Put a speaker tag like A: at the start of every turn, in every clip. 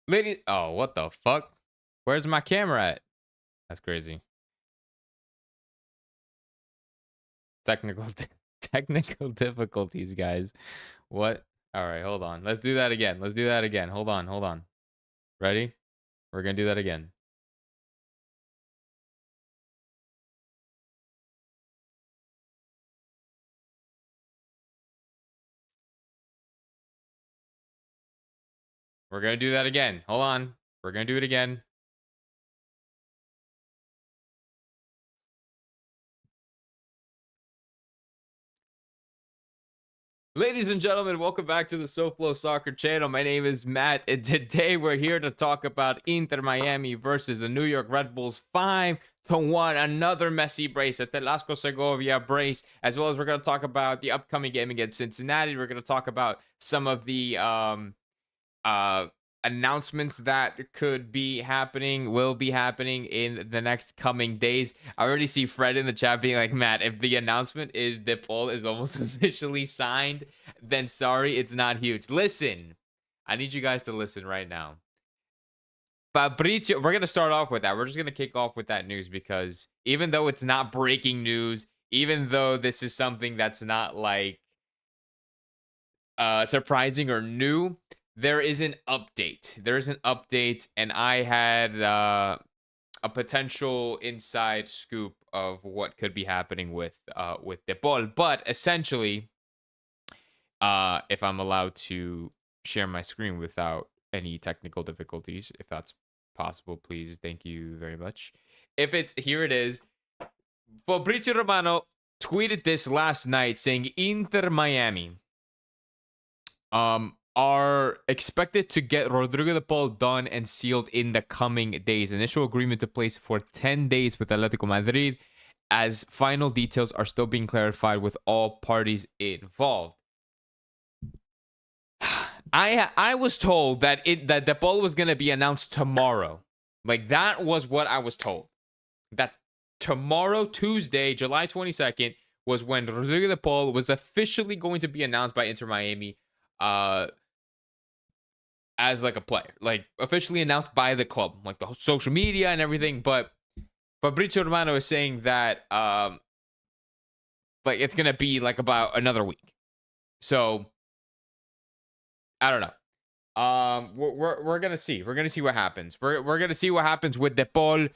A: Lady, oh, what the fuck? Where's my camera at? That's crazy. Technical technical difficulties, guys. What? All right, hold on. Let's do that again. Let's do that again. Hold on, hold on. Ready? We're gonna do that again. We're gonna do that again. Hold on. We're gonna do it again. Ladies and gentlemen, welcome back to the SoFlo Soccer channel. My name is Matt, and today we're here to talk about Inter Miami versus the New York Red Bulls 5-1. Another Messi brace, a Telasco Segovia brace, as well as we're going to talk about the upcoming game against Cincinnati. We're going to talk about some of the uh announcements that could be happening, will be happening in the next coming days. I already see Fred in the chat being like, Matt, if the announcement is De Paul is almost officially signed, then sorry, it's not huge. Listen, I need you guys to listen right now. Fabrizio, we're going to start off with that. We're just going to kick off with that news because even though it's not breaking news, even though this is something that's not like surprising or new, there is an update. There is an update, and I had a potential inside scoop of what could be happening with De Paul. But essentially, if I'm allowed to share my screen without any technical difficulties, if that's possible, please, thank you very much. If it's here, it is. Fabrizio Romano tweeted this last night saying Inter Miami are expected to get Rodrigo De Paul done and sealed in the coming days. Initial agreement to place for 10 days with Atletico Madrid, as final details are still being clarified with all parties involved. I was told that that De Paul was going to be announced tomorrow. Like, that was what I was told. That tomorrow, Tuesday, July 22nd, was when Rodrigo De Paul was officially going to be announced by Inter Miami as like a player, like officially announced by the club, like the social media and everything. But Fabrizio Romano is saying that like it's gonna be like about another week. So I don't know. We're gonna see. We're gonna see what happens. We're gonna see what happens with De Paul.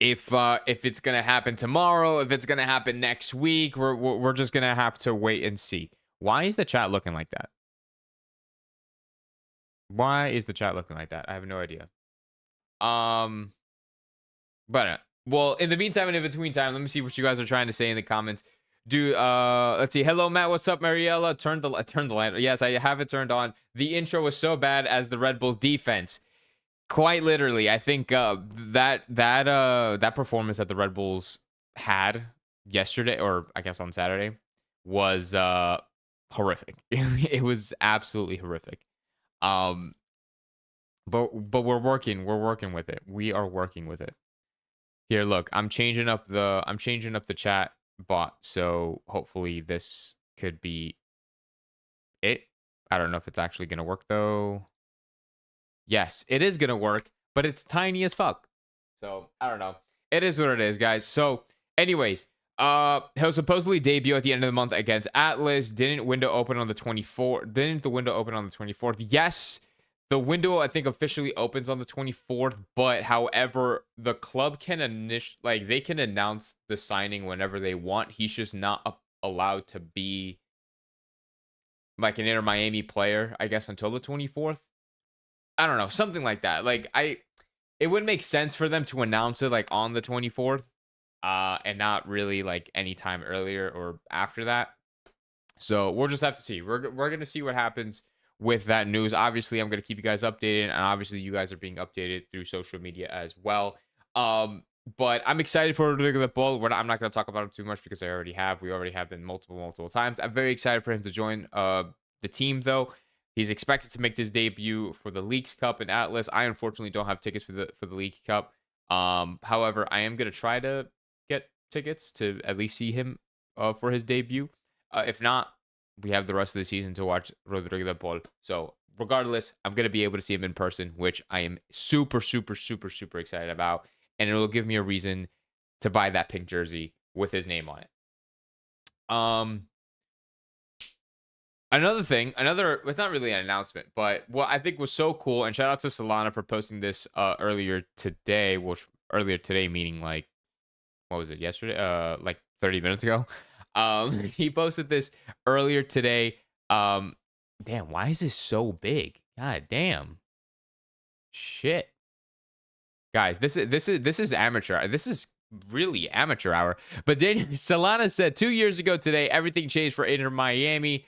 A: If it's gonna happen tomorrow, if it's gonna happen next week, we're just gonna have to wait and see. Why is the chat looking like that? Why is the chat looking like that? I have no idea. But well, in the meantime and in between time, let me see what you guys are trying to say in the comments. Dude, let's see. Hello, Matt. What's up, Mariella? Turn the light. Yes, I have it turned on. The intro was so bad as the Red Bulls defense. Quite literally, I think that performance that the Red Bulls had yesterday, or I guess on Saturday, was horrific. It was absolutely horrific. But we're working with it. We are working with it. Here, look, I'm changing up the chat bot, so hopefully this could be it. I don't know if it's actually gonna work though. Yes, it is gonna work, but it's tiny as fuck. So I don't know. It is what it is, guys. So, anyways, he'll supposedly debut at the end of the month against Atlas. Didn't the window open on the 24th? Yes. The window, I think, officially opens on the 24th, but however, the club can they can announce the signing whenever they want. He's just not allowed to be like an Inter Miami player, I guess, until the 24th. I don't know, something like that. It would make sense for them to announce it like on the 24th, and not really like any time earlier or after that. So we'll just have to see. We're gonna see what happens with that news. Obviously, I'm gonna keep you guys updated, and obviously, you guys are being updated through social media as well. But I'm excited for Rodrigo De Paul. I'm not gonna talk about him too much because I already have. We already have been multiple times. I'm very excited for him to join the team though. He's expected to make his debut for the Leagues Cup in Atlas. I unfortunately don't have tickets for the League Cup. However, I am gonna try to get tickets to at least see him for his debut. If not, we have the rest of the season to watch Rodrigo De Paul. So regardless, I'm going to be able to see him in person, which I am super, super, super, super excited about. And it'll give me a reason to buy that pink jersey with his name on it. Another thing, it's not really an announcement, but what I think was so cool, and shout out to Solana for posting this earlier today, which earlier today meaning like, what was it, yesterday? Like 30 minutes ago. He posted this earlier today. Damn, why is this so big? God damn. Shit. Guys, this is amateur. This is really amateur hour. But then Solana said 2 years ago today, everything changed for Inter Miami.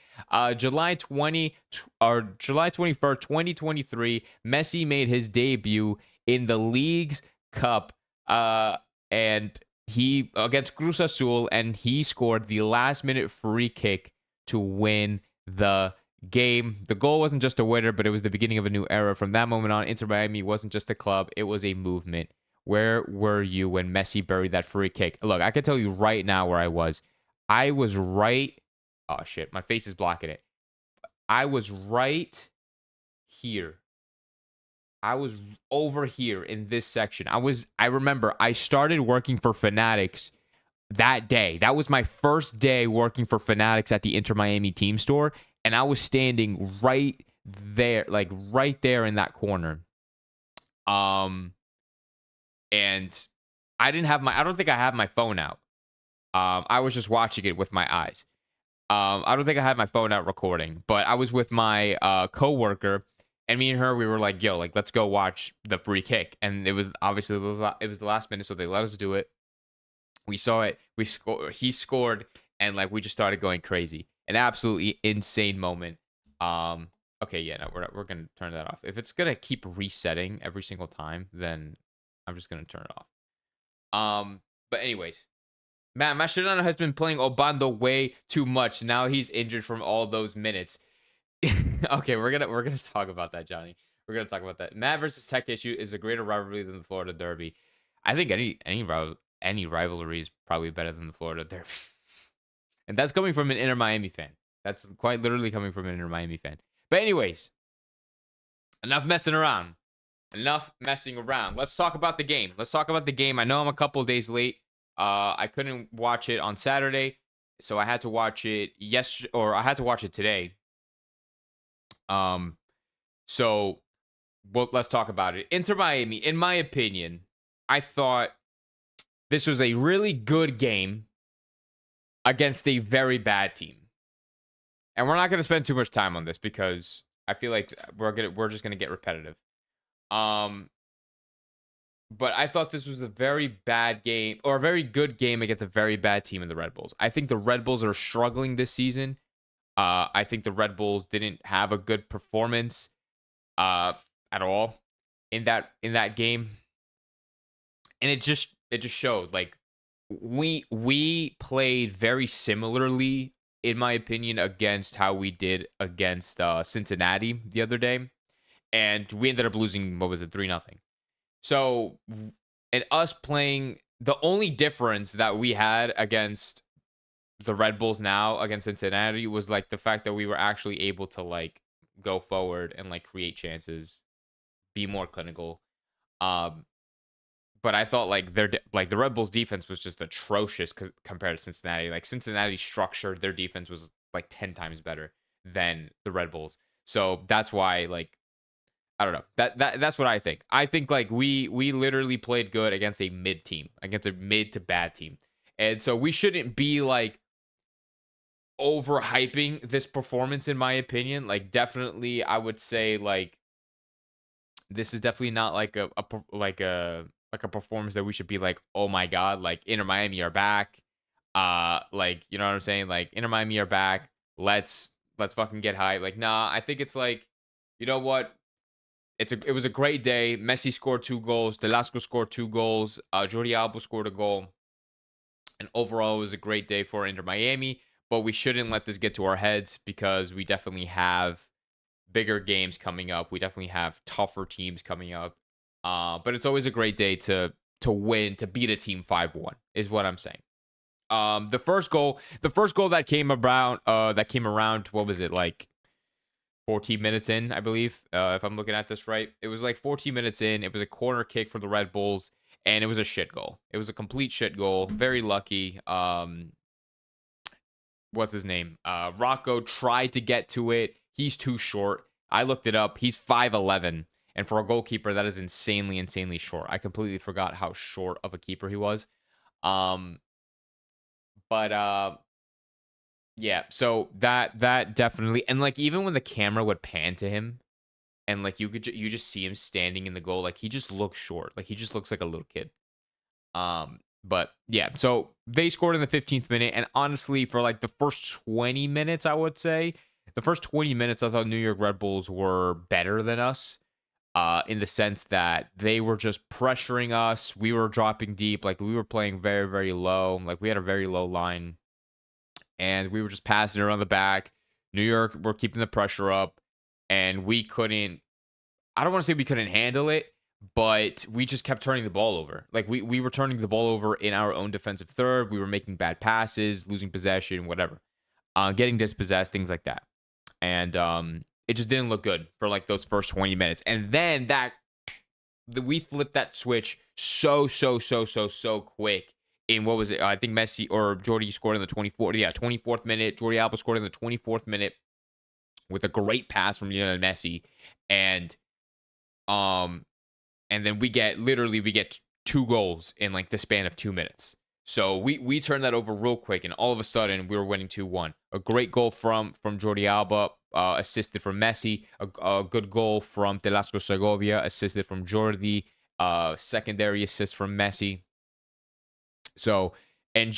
A: July 21st, 2023, Messi made his debut in the League's Cup and he against Cruz Azul, and he scored the last minute free kick to win the game. The goal wasn't just a winner, but it was the beginning of a new era. From that moment on, Inter Miami wasn't just a club, it was a movement. Where were you when Messi buried that free kick? Look, I can tell you right now where I was. I was right. Oh, shit. My face is blocking it. I was right here. I was over here in this section. I remember I started working for Fanatics that day. That was my first day working for Fanatics at the Inter Miami team store. And I was standing right there, like right there in that corner. And I don't think I had my phone out. I was just watching it with my eyes. I don't think I had my phone out recording, but I was with my coworker, and me and her, we were like, yo, like, let's go watch the free kick. And it was obviously, it was the last minute, so they let us do it. We saw it. He scored, and like, we just started going crazy. An absolutely insane moment. Okay, yeah, no, we're gonna turn that off. If it's gonna keep resetting every single time, then I'm just gonna turn it off. But anyways, man, Mascherano has been playing Obando way too much. Now he's injured from all those minutes. Okay, we're gonna talk about that, Johnny. We're gonna talk about that. Matt versus Tech issue is a greater rivalry than the Florida Derby. I think any rivalry is probably better than the Florida Derby. And that's coming from an Inter Miami fan. That's quite literally coming from an Inter Miami fan. But anyways, enough messing around. Let's talk about the game. I know I'm a couple days late. I couldn't watch it on Saturday, so I had to watch it I had to watch it today. So let's talk about it. Inter Miami, in my opinion, I thought this was a really good game against a very bad team. And we're not going to spend too much time on this because I feel like we're just going to get repetitive. But I thought this was a very bad game, or a very good game against a very bad team in the Red Bulls. I think the Red Bulls are struggling this season. I think the Red Bulls didn't have a good performance at all in that game. And it just showed. Like, we played very similarly, in my opinion, against how we did against Cincinnati the other day. And we ended up losing, 3-0. So, and us playing, the only difference that we had against the Red Bulls now against Cincinnati was like the fact that we were actually able to like go forward and like create chances, be more clinical. But I thought like the Red Bulls defense was just atrocious compared to Cincinnati. Like Cincinnati structured their defense was like 10 times better than the Red Bulls. So that's why, like, I don't know. That's what I think. I think like we literally played good against a mid team, against a mid to bad team. And so we shouldn't be like overhyping this performance, in my opinion. Like, definitely I would say like this is definitely not like a performance that we should be like, oh my god, like Inter Miami are back. Like, you know what I'm saying? Like, Inter Miami are back. Let's fucking get high. Like, nah, I think it's like, you know what? It was a great day. Messi scored 2 goals. Delasco scored 2 goals. Jordi Alba scored a goal. And overall, it was a great day for Inter Miami. But we shouldn't let this get to our heads because we definitely have bigger games coming up. We definitely have tougher teams coming up. But it's always a great day to win, to beat a team 5-1, is what I'm saying. The first goal that came around, what was it, like 14 minutes in, I believe, if I'm looking at this right. It was like 14 minutes in. It was a corner kick for the Red Bulls, and it was a shit goal. It was a complete shit goal. Very lucky. What's his name? Rocco tried to get to it. He's too short. I looked it up. He's 5'11", and for a goalkeeper, that is insanely, insanely short. I completely forgot how short of a keeper he was. Um, but yeah. So that definitely, and like even when the camera would pan to him, and like you just see him standing in the goal, like he just looks short. Like he just looks like a little kid. But yeah, so they scored in the 15th minute, and honestly, for like the first 20 minutes, I would say the first 20 minutes, I thought New York Red Bulls were better than us. In the sense that they were just pressuring us. We were dropping deep, like we were playing very, very low. Like we had a very low line, and we were just passing it around the back. New York were keeping the pressure up, and we couldn't. I don't want to say we couldn't handle it, but we just kept turning the ball over. Like we were turning the ball over in our own defensive third. We were making bad passes, losing possession, whatever, getting dispossessed, things like that. And it just didn't look good for like those first 20 minutes. And then we flipped that switch so quick. In what was it? I think Messi or Jordi scored in the 24th. Yeah, 24th minute. Jordi Alba scored in the 24th minute with a great pass from Lionel Messi, and um and then we get 2 goals in like the span of 2 minutes. So we turned that over real quick, and all of a sudden we were winning 2-1. A great goal from Jordi Alba, assisted from Messi. A good goal from Telasco Segovia, assisted from Jordi. Secondary assist from Messi. So and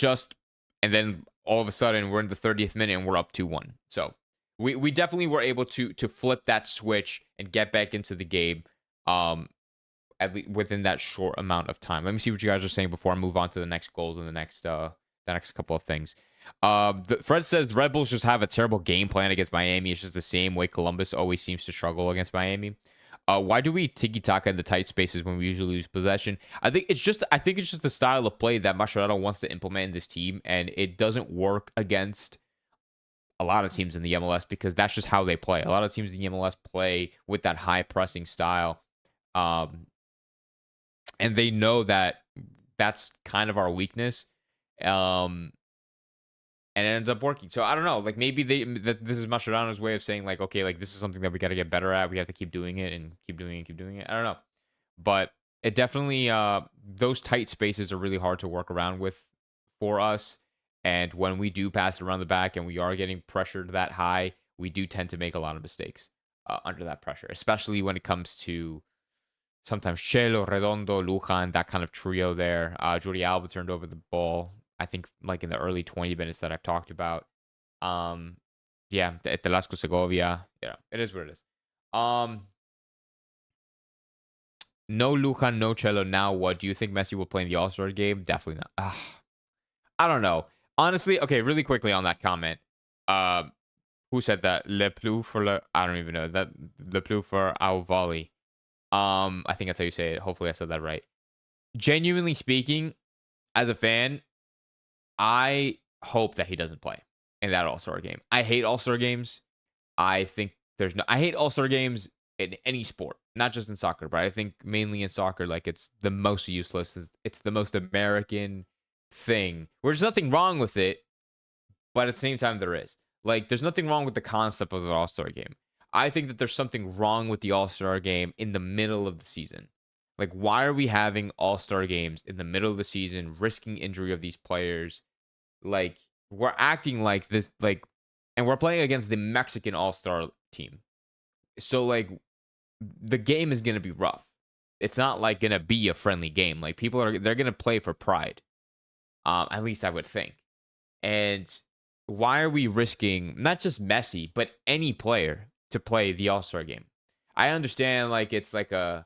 A: then all of a sudden we're in the 30th minute and we're up 2-1. So we definitely were able to flip that switch and get back into the game. At least within that short amount of time. Let me see what you guys are saying before I move on to the next goals and the next couple of things. Fred says Red Bulls just have a terrible game plan against Miami. It's just the same way Columbus always seems to struggle against Miami. Why do we tiki-taka in the tight spaces when we usually lose possession? I think it's just the style of play that Mascherano wants to implement in this team, and it doesn't work against a lot of teams in the MLS because that's just how they play. A lot of teams in the MLS play with that high pressing style. And they know that that's kind of our weakness. And it ends up working. So I don't know. Like maybe this is Mascherano's way of saying like, okay, like this is something that we got to get better at. We have to keep doing it and keep doing it and keep doing it. I don't know. But it definitely, those tight spaces are really hard to work around with for us. And when we do pass it around the back and we are getting pressured that high, we do tend to make a lot of mistakes under that pressure, especially when it comes to sometimes Chelo, Redondo, Lujan, that kind of trio there. Jordi Alba turned over the ball, I think, like in the early 20 minutes that I've talked about. Yeah, Telasco Segovia. Yeah, it is what it is. No Lujan, no Chelo. Now what? Do you think Messi will play in the All-Star game? Definitely not. I don't know. Honestly, okay, really quickly on that comment. Who said that? Le plus for le... I don't even know. That Le plus for our volley. I think that's how you say it. Hopefully I said that right. Genuinely speaking, as a fan, I hope that he doesn't play in that All-Star game. I hate All-Star games. I hate All-Star games in any sport, not just in soccer, but I think mainly in soccer, like it's the most useless. It's the most American thing. There's nothing wrong with it, but at the same time there is. Like there's nothing wrong with the concept of the All-Star game. I think that there's something wrong with the All-Star game in the middle of the season. Like, why are we having All-Star games in the middle of the season, risking injury of these players? Like, we're acting like this, like, and we're playing against the Mexican All-Star team. So, like, the game is going to be rough. It's not, like, going to be a friendly game. Like, they're going to play for pride. At least I would think. And why are we risking not just Messi, but any player to play the All-Star game? I understand like it's like a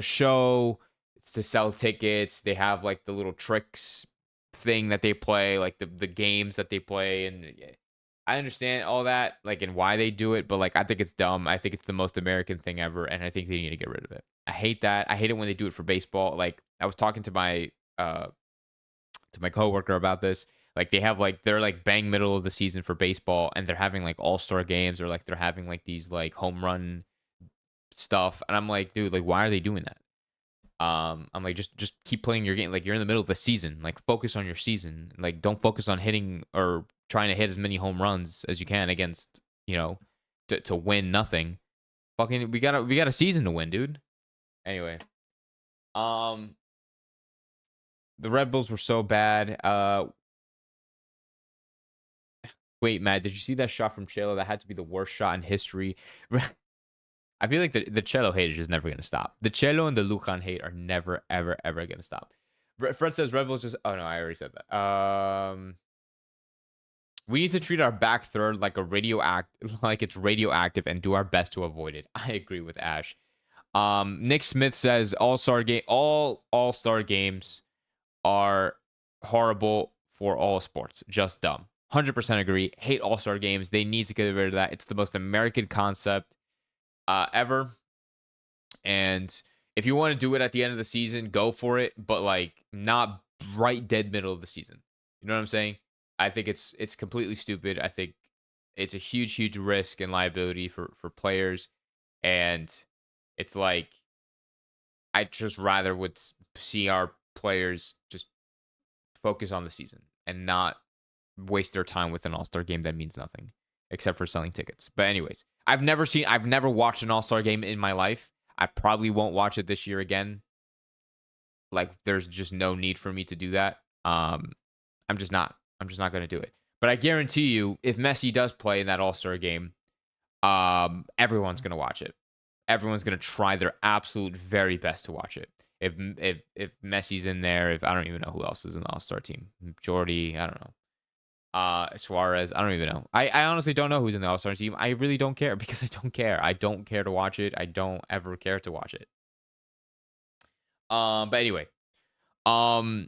A: show, it's to sell tickets. They have like the little tricks thing that they play, like the games that they play, and I understand all that, like, and why they do it, but like I think it's dumb. I think it's the most American thing ever, and I think they need to get rid of it. I hate that. I hate it when they do it for baseball. Like I was talking to my coworker about this. Like they have like they're like bang middle of the season for baseball, and they're having like all-star games, or like they're having like these like home run stuff, and I'm like, dude, like why are they doing that? I'm like, just keep playing your game. Like you're in the middle of the season. Like focus on your season. Like don't focus on hitting or trying to hit as many home runs as you can against, to win nothing. Fucking we got a season to win, dude. Anyway, um, the Red Bulls were so bad. Wait, Matt, did you see that shot from Chelo? That had to be the worst shot in history. I feel like the Cello hate is just never going to stop. The Cello and the Lujan hate are never, ever, ever going to stop. Fred says Red Bulls just... Oh, no, I already said that. We need to treat our back third like like it's radioactive and do our best to avoid it. I agree with Ash. Nick Smith says all All-Star games are horrible for all sports. Just dumb. 100% agree. Hate All-Star games. They need to get rid of that. It's the most American concept ever. And if you want to do it at the end of the season, go for it, but like not right dead middle of the season. You know what I'm saying? I think it's completely stupid. I think it's a huge risk and liability for players, and it's like I just rather would see our players just focus on the season and not waste their time with an all-star game that means nothing except for selling tickets. But anyways, I've never watched an all-star game in my life. I probably won't watch it this year again. Like there's just no need for me to do that. I'm just not going to do it. But I guarantee you, if Messi does play in that all-star game, everyone's going to watch it. Everyone's going to try their absolute very best to watch it. If Messi's in there, if I don't even know who else is in the all-star team. Jordy, I don't know. Suarez, I don't even know. I honestly don't know who's in the All-Star team. I really don't care because I don't care. I don't care to watch it. I don't ever care to watch it. But anyway. So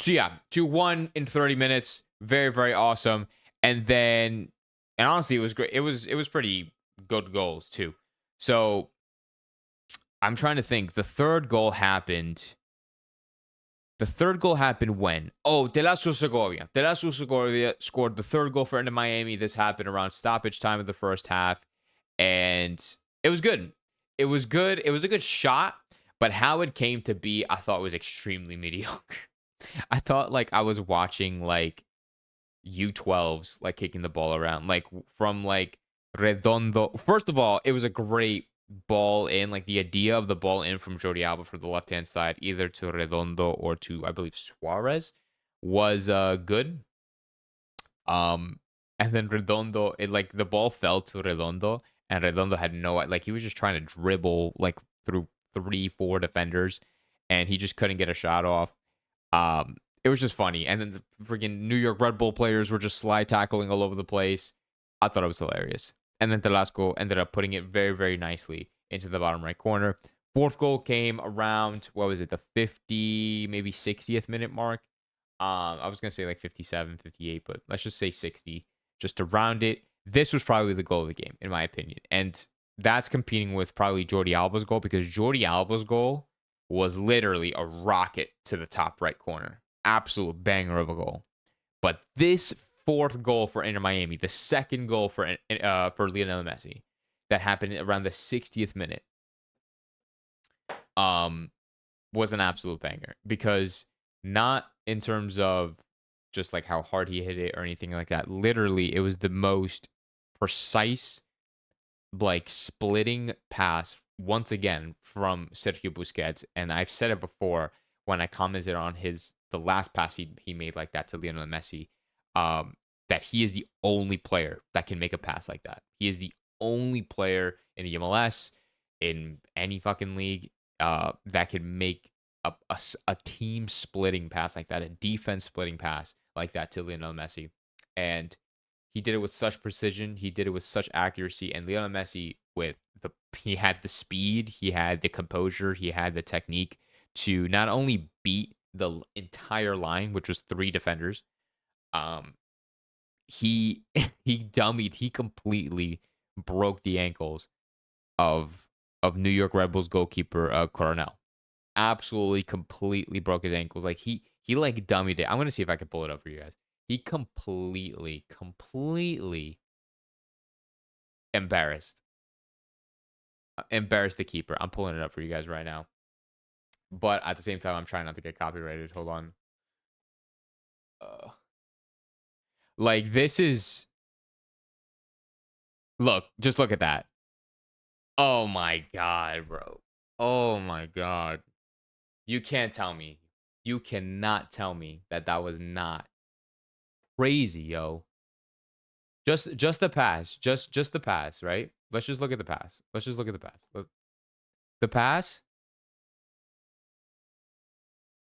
A: yeah, 2-1 in 30 minutes. Very, very awesome. And honestly, it was great. It was pretty good goals too. So I'm trying to think. The third goal happened when? Oh, Telasco Segovia. Telasco Segovia scored the third goal for Inter Miami. This happened around stoppage time of the first half. And it was good. It was good. It was a good shot. But how it came to be, I thought was extremely mediocre. I thought like I was watching like U12s like kicking the ball around. Like from like Redondo. First of all, it was a great ball in, like the idea of the ball in from Jordi Alba for the left-hand side, either to Redondo or to, I believe, Suarez, was good. And then Redondo, like the ball fell to Redondo, and Redondo had like he was just trying to dribble like through 3-4 defenders, and he just couldn't get a shot off. It was just funny. And then the freaking New York Red Bull players were just slide tackling all over the place. I thought it was hilarious. And then Telasco ended up putting it very, very nicely into the bottom right corner. Fourth goal came around, what was it, the 50, maybe 60th minute mark. I was going to say like 57, 58, but let's just say 60, just to round it. This was probably the goal of the game, in my opinion. And that's competing with probably Jordi Alba's goal, because Jordi Alba's goal was literally a rocket to the top right corner. Absolute banger of a goal. But this fourth goal for Inter Miami, the second goal for Lionel Messi, that happened around the 60th minute, was an absolute banger, because not in terms of just like how hard he hit it or anything like that. Literally, it was the most precise, like splitting pass once again from Sergio Busquets. And I've said it before when I commented on the last pass he made like that to Lionel Messi, that he is the only player that can make a pass like that. He is the only player in the MLS, in any fucking league, that can make a team splitting pass like that, a defense splitting pass like that to Lionel Messi. And he did it with such precision. He did it with such accuracy. And Lionel Messi, he had the speed, he had the composure, he had the technique to not only beat the entire line, which was 3 defenders. He completely broke the ankles of New York Red Bulls goalkeeper Coronel. Absolutely, completely broke his ankles. Like he like dummied it. I'm gonna see if I can pull it up for you guys. He completely embarrassed. Embarrassed the keeper. I'm pulling it up for you guys right now. But at the same time, I'm trying not to get copyrighted. Hold on. Like, this is... Look, just look at that. Oh my God, bro. Oh my God. You can't tell me. You cannot tell me that that was not crazy, yo. Just the pass. Just the pass, right? Let's just look at the pass. Let's just look at the pass. The pass?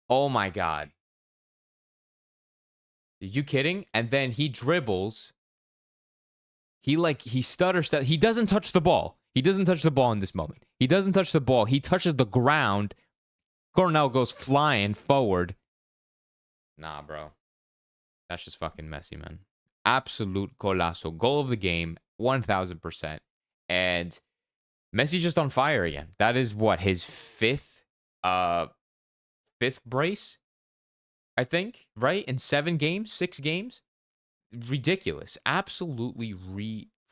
A: Oh my God. Are you kidding? And then he dribbles. He stutters. He doesn't touch the ball. He doesn't touch the ball in this moment. He doesn't touch the ball. He touches the ground. Cornell goes flying forward. Nah, bro. That's just fucking messy, man. Absolute golazo. Goal of the game, 1000%. And Messi's just on fire again. That is what, his fifth brace, I think, right? In 7 games, 6 games. Ridiculous. Absolutely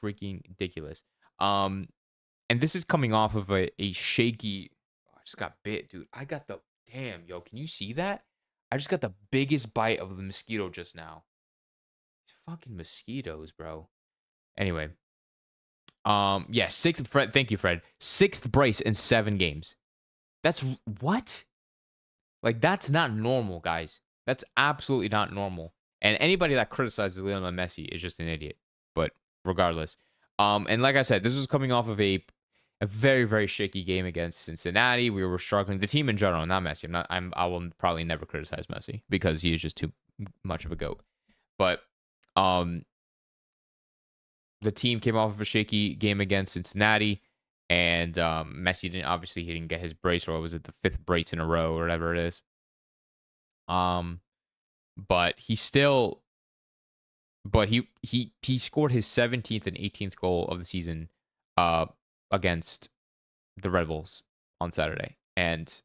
A: freaking ridiculous. And this is coming off of a shaky... I just got bit, dude. I got the... Damn, yo, can you see that? I just got the biggest bite of the mosquito just now. These fucking mosquitoes, bro. Anyway. Yeah, 6th... Fred, thank you, Fred. 6th brace in 7 games. That's... What? Like, that's not normal, guys. That's absolutely not normal. And anybody that criticizes Lionel Messi is just an idiot. But regardless. And like I said, this was coming off of a very, very shaky game against Cincinnati. We were struggling. The team in general, not Messi. I will probably never criticize Messi because he is just too much of a goat. But the team came off of a shaky game against Cincinnati, and Messi he didn't get his brace, or was it the 5th brace in a row or whatever it is. But he still, he scored his 17th and 18th goal of the season against the Red Bulls on Saturday. And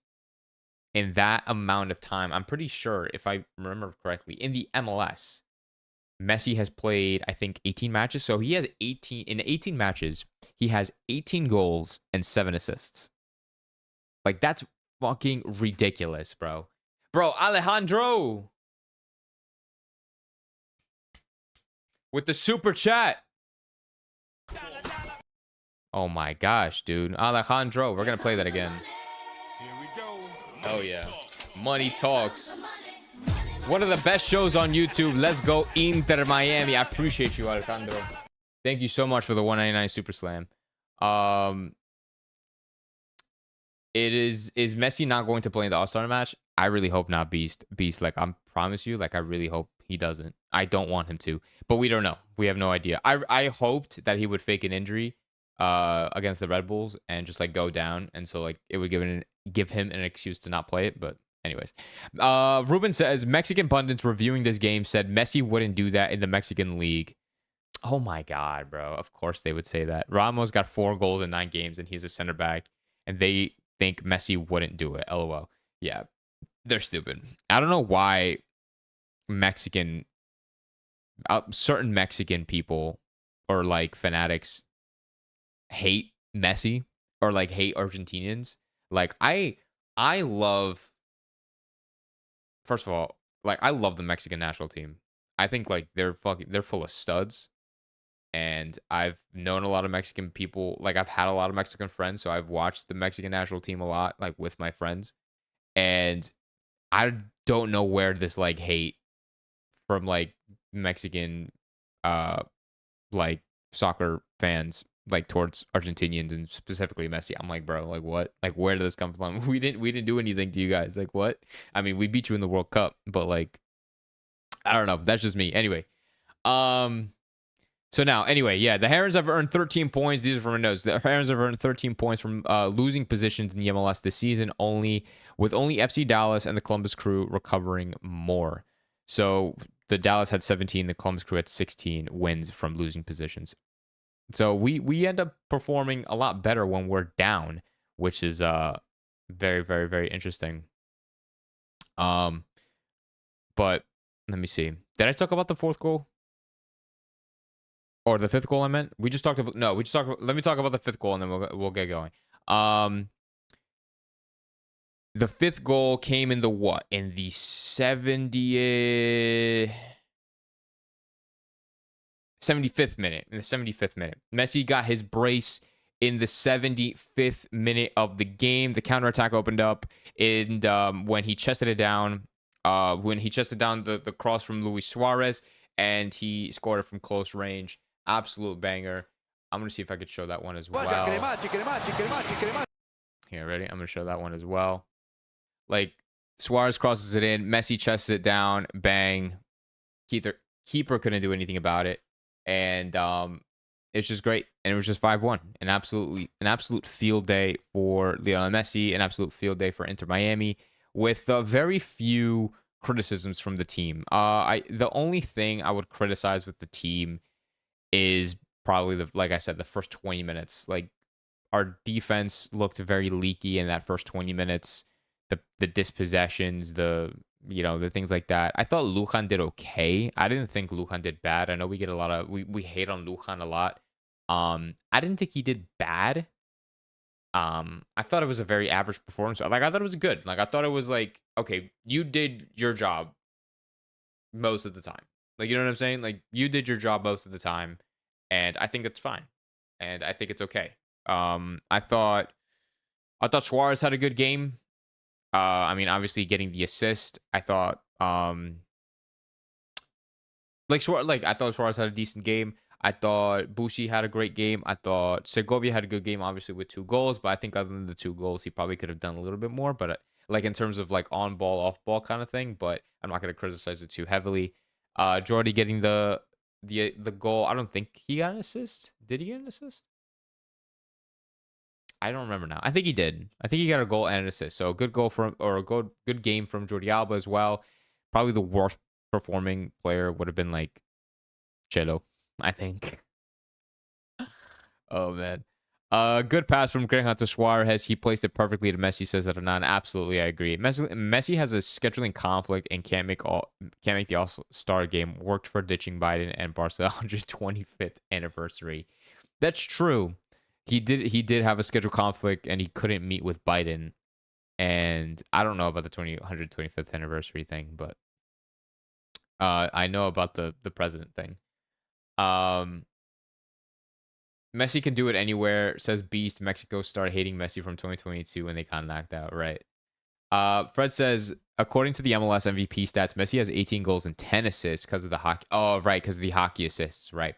A: in that amount of time, I'm pretty sure, if I remember correctly, in the MLS, Messi has played, I think, 18 matches. So he has 18, in 18 matches, he has 18 goals and 7 assists. Like, that's fucking ridiculous, bro. Bro, Alejandro! With the super chat. Oh my gosh, dude. Alejandro, we're going to play that again.
B: Here we go.
A: Oh yeah. Money Talks. One of the best shows on YouTube. Let's go Inter Miami. I appreciate you, Alejandro. Thank you so much for the 199 Super Slam. Is Messi not going to play in the All-Star match? I really hope not, Beast. Like, I promise you, like, I really hope he doesn't. I don't want him to, but we don't know. We have no idea. I hoped that he would fake an injury against the Red Bulls and just like go down, and so like it would give him an excuse to not play it. But anyways, Ruben says Mexican pundits reviewing this game said Messi wouldn't do that in the Mexican league. Oh my God, bro. Of course they would say that. Ramos got 4 goals in 9 games and he's a center back, and they think Messi wouldn't do it. LOL. Yeah, they're stupid. I don't know why certain Mexican people or like fanatics hate Messi or like hate Argentinians. Like I love, first of all, like I love the Mexican national team. I think like they're full of studs. And I've known a lot of Mexican people. Like I've had a lot of Mexican friends, so I've watched the Mexican national team a lot, like with my friends. And I don't know where this like hate from like Mexican like soccer fans like towards Argentinians and specifically Messi. I'm like, bro, like what? Like where did this come from? We didn't do anything to you guys. Like what? I mean, we beat you in the World Cup, but like I don't know. That's just me. Anyway. So now, anyway, yeah, the Herons have earned 13 points. These are from Windows. The Herons have earned 13 points from losing positions in the MLS this season, with only FC Dallas and the Columbus Crew recovering more. So the Dallas had 17, the Columbus Crew had 16 wins from losing positions. So we end up performing a lot better when we're down, which is very, very, very interesting. But Let me see. Did I talk about the fourth goal? Or the fifth goal, I meant? We just talked about... No, we just talked about... Let me talk about the fifth goal, and then we'll get going. The fifth goal came in the what? In the 75th minute. In the 75th minute. Messi got his brace in the 75th minute of the game. The counterattack opened up, and when he chested it down, the cross from Luis Suarez, and he scored it from close range. Absolute banger. I'm going to see if I could show that one as well. Here, ready? I'm going to show that one as well. Like, Suarez crosses it in. Messi chests it down. Bang. Keeper couldn't do anything about it. And it's just great. And it was just 5-1. An absolute field day for Lionel Messi. An absolute field day for Inter Miami. With very few criticisms from the team. The only thing I would criticize with the team is probably, like I said, the first 20 minutes. Like, our defense looked very leaky in that first 20 minutes. The dispossessions, the things like that. I thought Lujan did okay. I didn't think Lujan did bad. I know we get a lot of we hate on Lujan a lot. I didn't think he did bad. I thought it was a very average performance. Like, I thought it was good. Like, I thought it was like, okay, you did your job most of the time. Like, you know what I'm saying? Like, you did your job most of the time, and I think it's fine. And I think it's okay. I thought Suarez had a good game. I mean, obviously getting the assist. I thought I thought Suarez had a decent game. I thought Bushi had a great game. I thought Segovia had a good game, obviously with 2 goals. But I think other than the 2 goals, he probably could have done a little bit more. But like in terms of like on ball, off ball kind of thing. But I'm not going to criticize it too heavily. Jordi getting the goal. I don't think he got an assist. Did he get an assist? I don't remember now. I think he did. I think he got a goal and an assist. So a good goal good game from Jordi Alba as well. Probably the worst performing player would have been like Chelo, I think. Oh man. Good pass from Graham to Suarez. He placed it perfectly to Messi, says that or not. Absolutely, I agree. Messi has a scheduling conflict and can't make the All-Star game. Worked for ditching Biden and Barca's 125th anniversary. That's true. He did have a schedule conflict, and he couldn't meet with Biden. And I don't know about the 125th anniversary thing, but I know about the president thing. Messi can do it anywhere, says Beast. Mexico started hating Messi from 2022 when they got knocked out, right? Fred says, according to the MLS MVP stats, Messi has 18 goals and 10 assists because of the hockey. Oh, right, because of the hockey assists, right?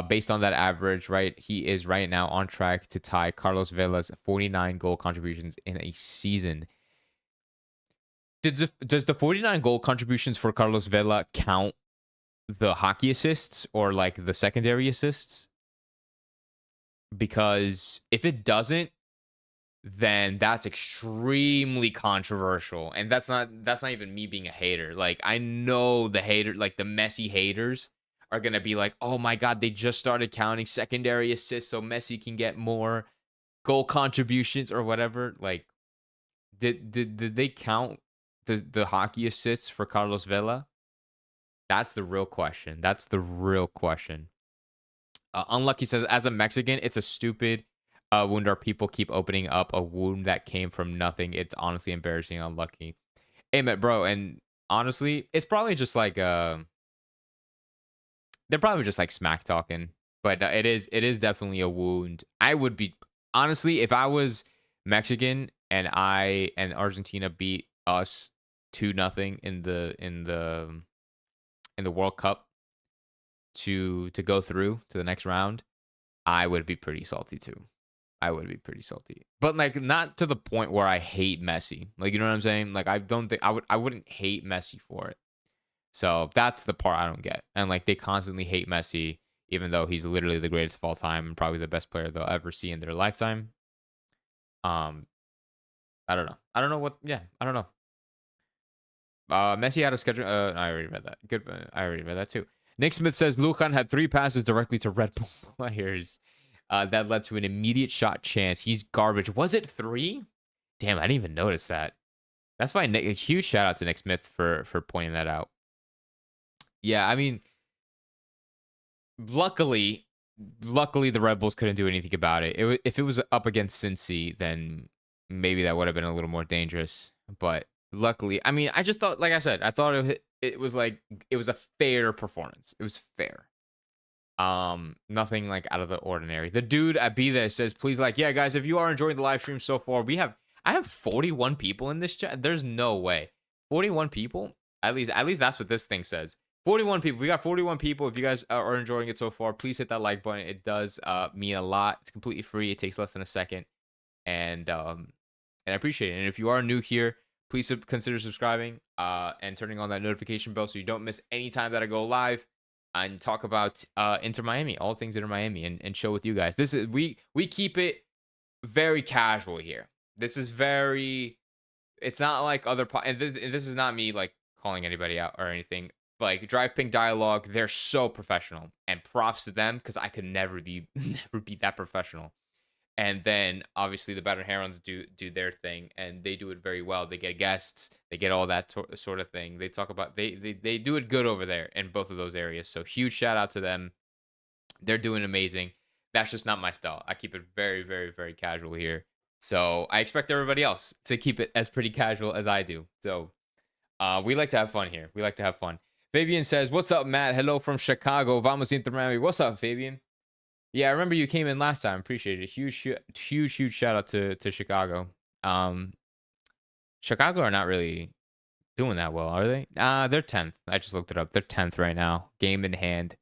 A: Based on that average, right, he is right now on track to tie Carlos Vela's 49 goal contributions in a season. Does the 49 goal contributions for Carlos Vela count the hockey assists or like the secondary assists? Because if it doesn't, then that's extremely controversial. And that's not even me being a hater. Like, I know the hater, like the Messi haters are going to be like, oh my God, they just started counting secondary assists so Messi can get more goal contributions or whatever. Like, did they count the hockey assists for Carlos Vela? That's the real question. That's the real question. Unlucky says, as a Mexican, it's a stupid wound. Our people keep opening up a wound that came from nothing. It's honestly embarrassing. Unlucky. Hey, man, bro. And honestly, it's probably just like they're probably just like smack talking, but it is definitely a wound. I would be, honestly, if I was Mexican and Argentina beat us 2-0 in the World Cup to go through to the next round, I would be pretty salty too. I would be pretty salty, but like not to the point where I hate Messi. Like, you know what I'm saying? Like, I don't think I wouldn't hate Messi for it. So that's the part I don't get. And like, they constantly hate Messi, even though he's literally the greatest of all time and probably the best player they'll ever see in their lifetime. I don't know. I don't know what. Yeah, I don't know. Messi had a schedule. I already read that. Good. I already read that too. Nick Smith says Lujan had 3 passes directly to Red Bull players. That led to an immediate shot chance. He's garbage. Was it 3? Damn, I didn't even notice that. That's why a huge shout out to Nick Smith for pointing that out. Yeah, I mean, luckily, luckily the Red Bulls couldn't do anything about it. If it was up against Cincy, then maybe that would have been a little more dangerous. But luckily, I mean, I just thought, like I said, I thought it was like it was a fair performance. It was fair. Nothing like out of the ordinary. The dude at Be There says, please, like, yeah, guys, if you are enjoying the live stream so far, I have 41 people in this chat. There's no way. 41 people? At least that's what this thing says. 41 people. We got 41 people. If you guys are enjoying it so far, please hit that like button. It does mean a lot. It's completely free. It takes less than a second. And I appreciate it. And if you are new here, please consider subscribing and turning on that notification bell so you don't miss any time that I go live and talk about Inter Miami, all things Inter Miami, and show with you guys. This is we keep it very casual here. This is very. It's not like other and this is not me like calling anybody out or anything. Like Drive Pink Dialogue, they're so professional, and props to them because I could never be that professional. And then obviously the Better Herons do their thing, and they do it very well. They get guests, they get all that sort of thing. They talk about they do it good over there in both of those areas. So huge shout out to them. They're doing amazing. That's just not my style. I keep it very, very, very casual here. So I expect everybody else to keep it as pretty casual as I do. So we like to have fun here. We like to have fun. Fabian says, "What's up, Matt? Hello from Chicago. Vamos Inter Miami." What's up, Fabian? Yeah, I remember you came in last time. Appreciate it. Huge shout out to Chicago. Chicago are not really doing that well, are they? They're 10th. I just looked it up. They're 10th right now, game in hand.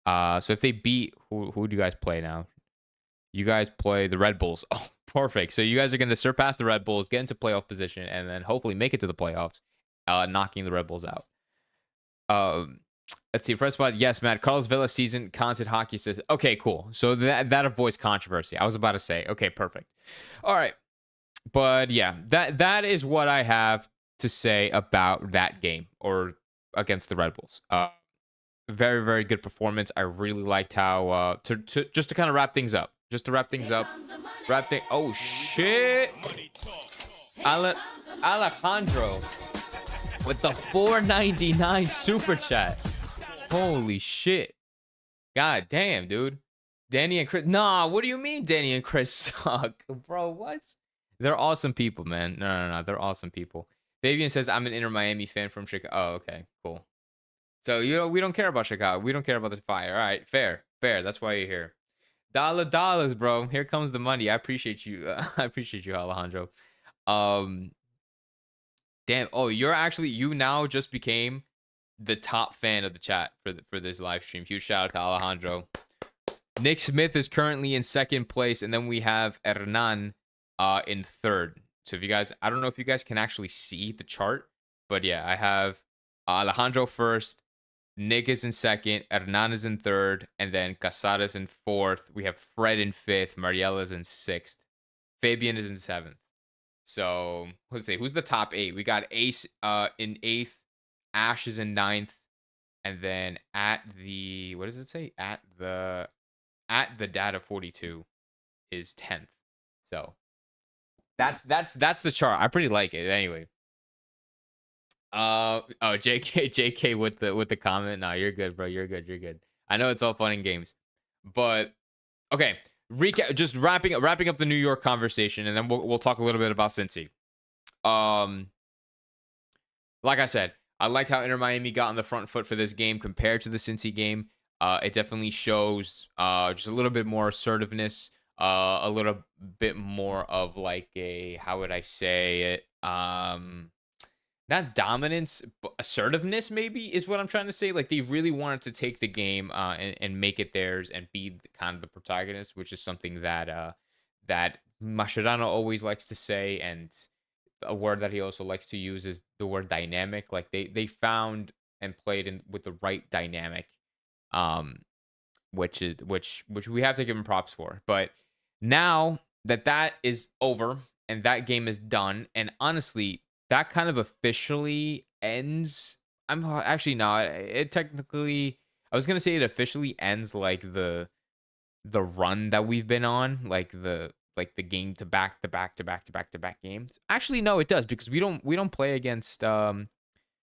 A: So if they beat who do you guys play now? You guys play the Red Bulls. Oh, perfect. So you guys are going to surpass the Red Bulls, get into playoff position, and then hopefully make it to the playoffs, knocking the Red Bulls out. Let's see. First spot, yes, Matt. Carlos Vela season content hockey says, okay, cool. So that avoids controversy. I was about to say, okay, perfect. All right, but yeah, that is what I have to say about that game or against the Red Bulls. Very, very good performance. I really liked how just to kind of wrap things up. Just to wrap things up. Oh shit! Alejandro with the 4.99 super chat. Holy shit! God damn, dude. Danny and Chris. Nah, what do you mean Danny and Chris suck, bro? What? They're awesome people, man. No. They're awesome people. Fabian says I'm an Inter Miami fan from Chicago. Oh, okay, cool. So we don't care about Chicago. We don't care about the Fire. All right, fair. That's why you're here. Dollars, bro. Here comes the money. I appreciate you. I appreciate you, Alejandro. Damn. Oh, you now just became the top fan of the chat for this live stream. Huge shout out to Alejandro. Nick Smith is currently in second place, and then we have Hernan in third. So if you guys, I don't know if you guys can actually see the chart, but yeah, I have Alejandro first. Nick is in second, Hernan is in third, and then Casada's in fourth. We have Fred in fifth, Mariela's in sixth, Fabian is in seventh. So let's see, who's the top 8? We got Ace in 8th, Ash is in 9th, and then at the what does it say? At the data 42 is 10th. So that's the chart. I pretty like it anyway. Oh, JK with the comment. No, you're good, bro. You're good. I know it's all fun and games, but okay. Recap. Just wrapping up the New York conversation, and then we'll talk a little bit about Cincy. Like I said, I liked how Inter Miami got on the front foot for this game compared to the Cincy game. It definitely shows just a little bit more assertiveness, a little bit more of like a, how would I say it? Not dominance, but assertiveness maybe is what I'm trying to say. Like they really wanted to take the game and make it theirs and be kind of the protagonist, which is something that that Mascherano always likes to say, and a word that he also likes to use is the word dynamic. Like they found and played in with the right dynamic, which we have to give him props for. But now that is over and that game is done, and honestly, that kind of officially ends. I'm actually not. It technically, I was gonna say it officially ends like the run that we've been on, like the game to back games. Actually, no, it does, because we don't play against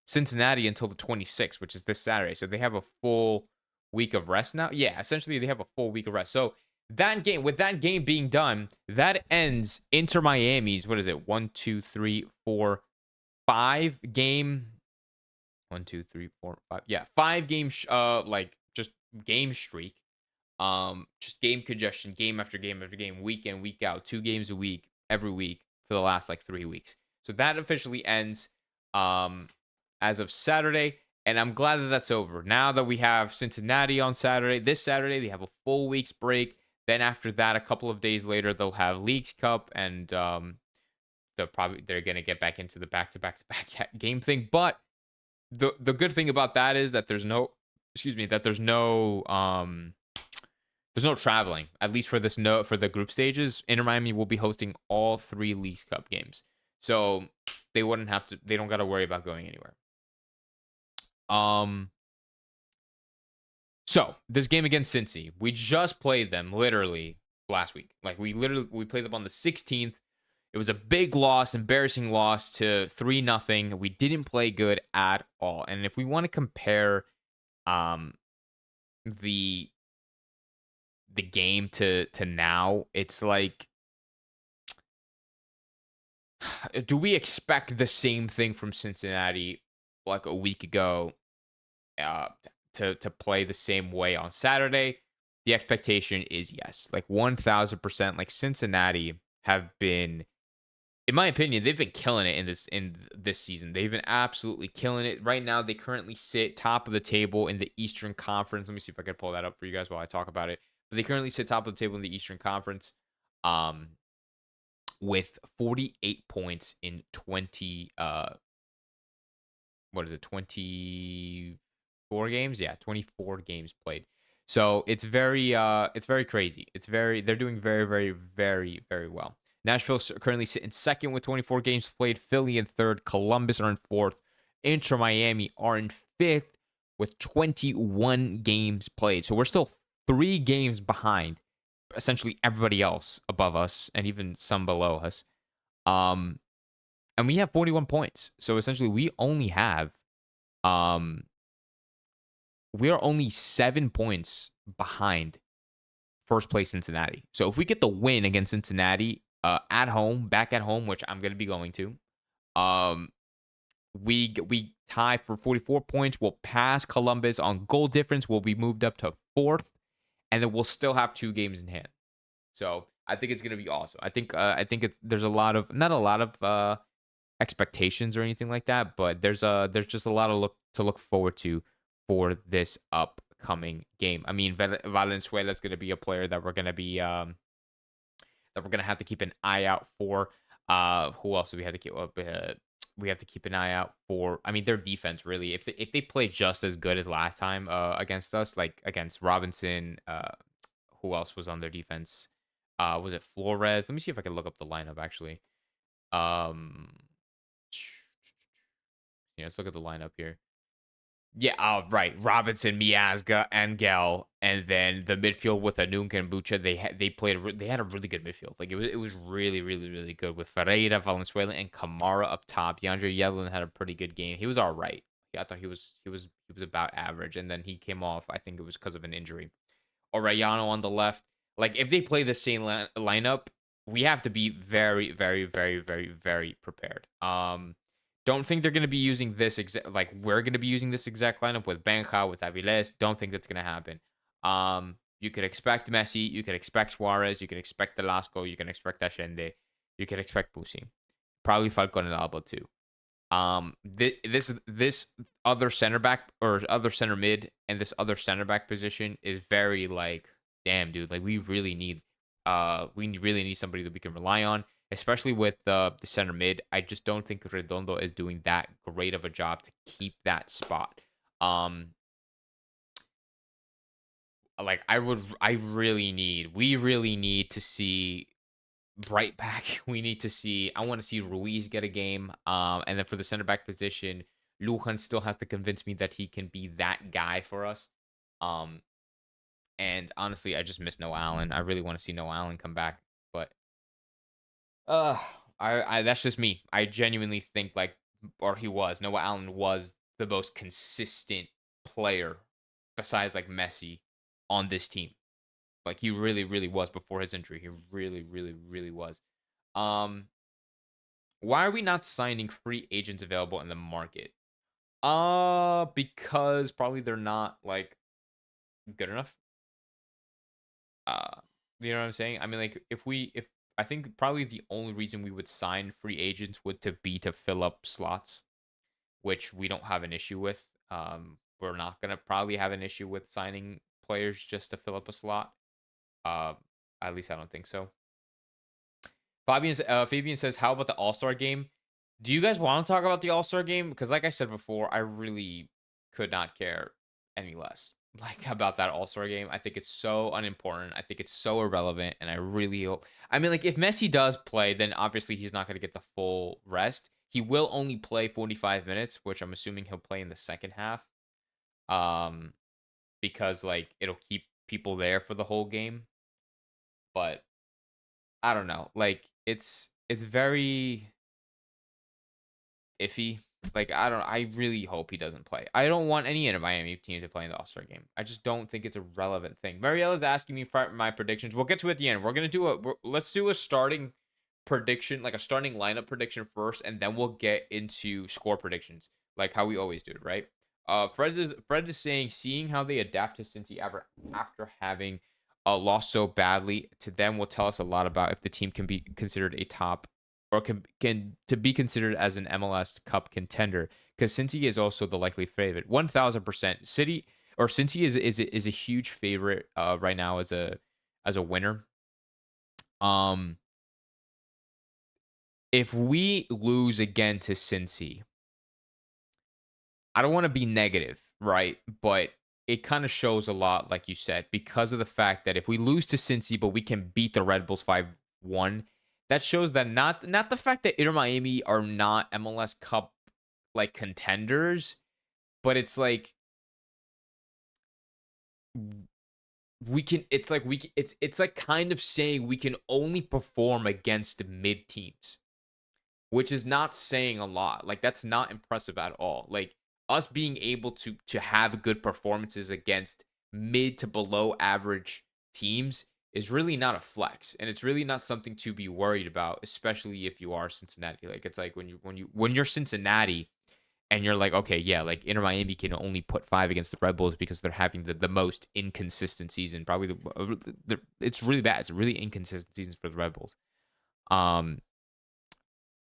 A: Cincinnati until the 26th, which is this Saturday. So they have a full week of rest now. Yeah, essentially they have a full week of rest. So that game, with that game being done, that ends Inter Miami's, what is it? 1, 2, 3, 4, 5 game. 1, 2, 3, 4, 5. Yeah, 5 game like just game streak. Just game congestion, game after game after game, week in, week out, 2 games a week, every week for the last like 3 weeks. So that officially ends as of Saturday. And I'm glad that that's over. Now that we have Cincinnati on Saturday, this Saturday, they have a full week's break. Then after that, a couple of days later, they'll have Leagues Cup, and they're gonna get back into the back-to-back game thing. But the good thing about that is that there's no, excuse me, that there's no traveling, at least for for the group stages. Inter Miami will be hosting all 3 Leagues Cup games, so they don't got to worry about going anywhere. So this game against Cincy, we just played them literally last week. Like we played them on the 16th. It was a big loss, embarrassing loss to 3-0. We didn't play good at all. And if we want to compare the game to now, it's like, do we expect the same thing from Cincinnati like a week ago to play the same way on Saturday? The expectation is yes, like 1000%. Like Cincinnati have been, in my opinion, they've been killing it in this season. They've been absolutely killing it. Right now, they currently sit top of the table in the Eastern Conference. Let me see if I can pull that up for you guys while I talk about it. But they currently sit top of the table in the Eastern Conference, with 48 points in 20. What is it? 24 games? Yeah, 24 games played. So it's very crazy. They're doing very, very, very, very well. Nashville currently sit in second with 24 games played. Philly in third. Columbus are in fourth. Inter Miami are in fifth with 21 games played. So we're still 3 games behind essentially everybody else above us and even some below us. And we have 41 points. So essentially we are only 7 points behind first place Cincinnati. So if we get the win against Cincinnati at home, back at home, which I'm going to be going to, we tie for 44 points. We'll pass Columbus on goal difference. We'll be moved up to 4th, and then we'll still have 2 games in hand. So I think it's going to be awesome. I think there's a lot of, not a lot of expectations or anything like that, but there's just a lot of to look forward to for this upcoming game. I mean, Valenzuela is going to be a player that we're going to be have to keep an eye out for. Who else do we have to keep up? We have to keep an eye out for. I mean, their defense really. If they play just as good as last time against us, like against Robinson, who else was on their defense? Was it Flores? Let me see if I can look up the lineup actually. Yeah, let's look at the lineup here. Yeah, right. Robinson, Miazga, Angel, and then the midfield with Anunka and Bucha. They had a really good midfield. Like it was really, really, really good with Ferreira, Valenzuela, and Kamara up top. DeAndre Yedlin had a pretty good game. He was all right. Yeah, I thought he was about average, and then he came off. I think it was because of an injury. Orellano on the left. Like if they play the same lineup, we have to be very, very, very, very, very prepared. Don't think they're going to be using this like we're going to be using this exact lineup with Benja, with Aviles. Don't think that's going to happen. You could expect Messi, you could expect Suarez, you can expect Velasco, you can expect Ashende, you can expect Pusi. Probably Falcon and Alba too. This other center back or other center mid and this other center back position is very like, damn dude, like we really need somebody that we can rely on, especially with the center mid. I just don't think Redondo is doing that great of a job to keep that spot. Like we really need to see right back. I want to see Ruiz get a game. And then for the center back position, Lujan still has to convince me that he can be that guy for us. And honestly, I just miss Noah Allen. I really want to see Noah Allen come back, but I that's just me. I genuinely think like or he was. Noah Allen was the most consistent player besides like Messi on this team. Like he really, really was before his injury. He really, really, really was. Um, why are we not signing free agents available in the market? Because probably they're not like good enough. Uh, you know what I'm saying? I mean, like if I think probably the only reason we would sign free agents would to be to fill up slots, which we don't have an issue with. We're not gonna probably have an issue with signing players just to fill up a slot. Uh, at least I don't think so. Fabian says, "How about the All Star game? Do you guys want to talk about the All Star game? Because, like I said before, I really could not care any less like about that All Star game. I think it's so unimportant. I think it's so irrelevant, and I really hope. I mean, like if Messi does play, then obviously he's not going to get the full rest. He will only play 45 minutes, which I'm assuming he'll play in the second half. Um, because like it'll keep people there for the whole game. But I don't know. Like it's very iffy. Like I really hope he doesn't play. I don't want any of Miami team to play in the All-Star game. I just don't think it's a relevant thing. Mariella's asking me for my predictions. We'll get to it at the end. Let's do a starting prediction, like a starting lineup prediction first, and then we'll get into score predictions, like how we always do it, right? Fred is saying, seeing how they adapt to Cincy after having lost so badly to them will tell us a lot about if the team can be considered a top or can to be considered as an MLS Cup contender, because Cincy is also the likely favorite. 1000%. Cincy is a huge favorite right now as a winner. If we lose again to Cincy, I don't want to be negative, right? But it kind of shows a lot, like you said, because of the fact that if we lose to Cincy, but we can beat the Red Bulls 5-1, that shows that not the fact that Inter Miami are not MLS Cup like contenders, but it's like we can it's like we it's like kind of saying we can only perform against mid teams, which is not saying a lot. Like that's not impressive at all. Like us being able to have good performances against mid to below average teams is really not a flex, and it's really not something to be worried about, especially if you are Cincinnati. Like it's like when you're Cincinnati and you're like, okay, yeah, like Inter Miami can only put 5 against the Red Bulls because they're having the most inconsistent season. Probably it's really bad. It's a really inconsistent season for the Red Bulls. Um,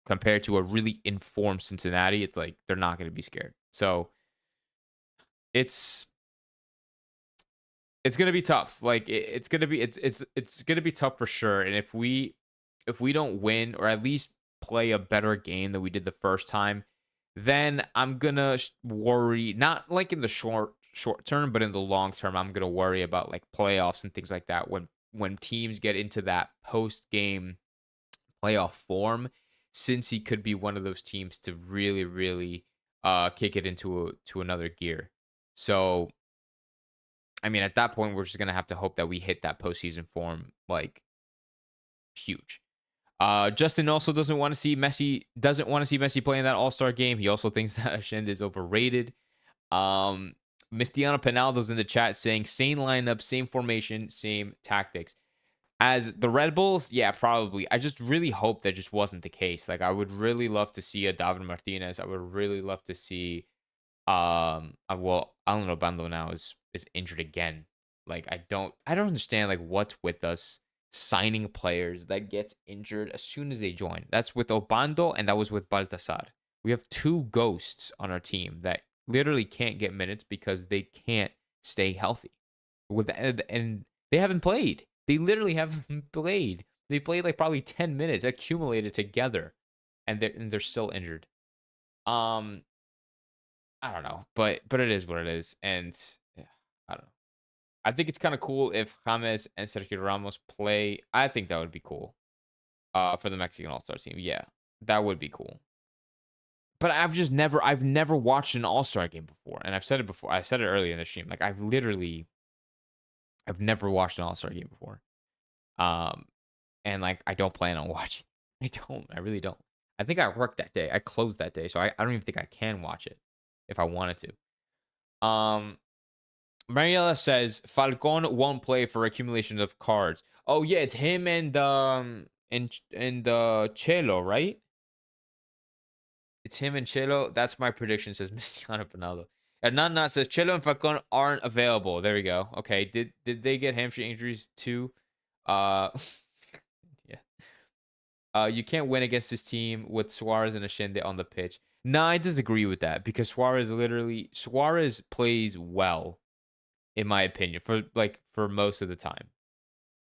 A: Compared to a really informed Cincinnati, it's like they're not going to be scared. So it's it's going to be tough. Like it's going to be it's going to be tough for sure. And if we don't win or at least play a better game than we did the first time, then I'm going to worry, not like in the short term, but in the long term, I'm going to worry about like playoffs and things like that when teams get into that post game playoff form, since he could be one of those teams to really, really kick it to another gear. So, I mean, at that point, we're just gonna have to hope that we hit that postseason form like huge. Justin also doesn't want to see Messi play in that All-Star game. He also thinks that Ashend is overrated. Mistiano Penaldo's in the chat saying same lineup, same formation, same tactics. As the Red Bulls, yeah, probably. I just really hope that just wasn't the case. Like, I would really love to see a David Martinez. I would really love to see, well, I don't know. Bando now is injured again. Like, I don't understand like what's with us signing players that gets injured as soon as they join. That's with Obando and that was with Baltasar. We have two ghosts on our team that literally can't get minutes because they can't stay healthy. And they haven't played. They literally haven't played. They played like probably 10 minutes accumulated together, and they're still injured. Um, I don't know, but it is what it is, and yeah, I don't know. I think it's kind of cool if James and Sergio Ramos play. I think that would be cool. For the Mexican All Star team, yeah, that would be cool. But I've never watched an All Star game before, and I've said it before. I said it earlier in the stream. Like I've never watched an All Star game before. Um, and like I don't plan on watching. I really don't. I think I worked that day. I closed that day, so I don't even think I can watch it if I wanted to. Mariella says Falcon won't play for accumulation of cards. Oh yeah, it's him and Chelo, right? It's him and Chelo. That's my prediction, says Mistiano Ronaldo. And Not says Chelo and Falcon aren't available. There we go. Okay. Did they get hamstring injuries too? Uh yeah. You can't win against this team with Suarez and Ashende on the pitch. Nah, I disagree with that because Suarez plays well, in my opinion, for most of the time.